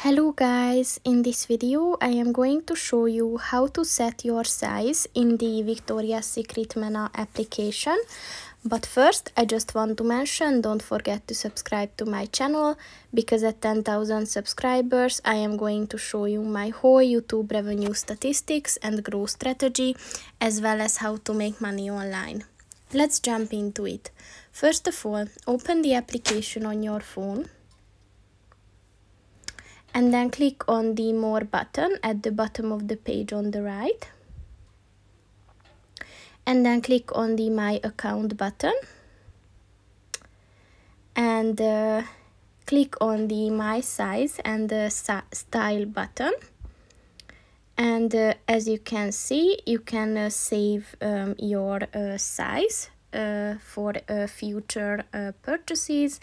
Hello guys, in this video I am going to show you how to set your size in the Victoria's Secret MENA application. But first I just want to mention, don't forget to subscribe to my channel, because at 10,000 subscribers I am going to show you my whole YouTube revenue statistics and growth strategy, as well as how to make money online. Let's jump into it. First of all, open the application on your phone. And then click on the More button at the bottom of the page on the right. And then click on the My Account button. And click on the My Size and the Style button. And as you can see, you can save your size for future purchases,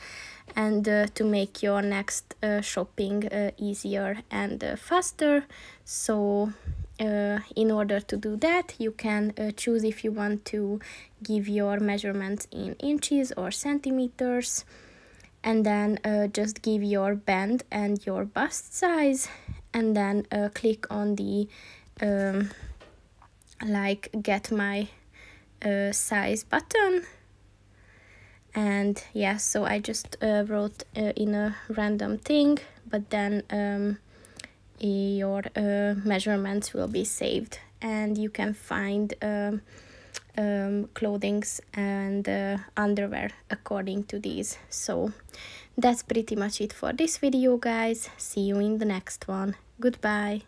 and to make your next shopping easier and faster. So in order to do that, you can choose if you want to give your measurements in inches or centimeters, and then just give your band and your bust size, and then click on the Get My Size button. And yeah, so I just wrote in a random thing, but then your measurements will be saved, and you can find clothings and underwear according to these. So that's pretty much it for this video, guys. See you in the next one. Goodbye.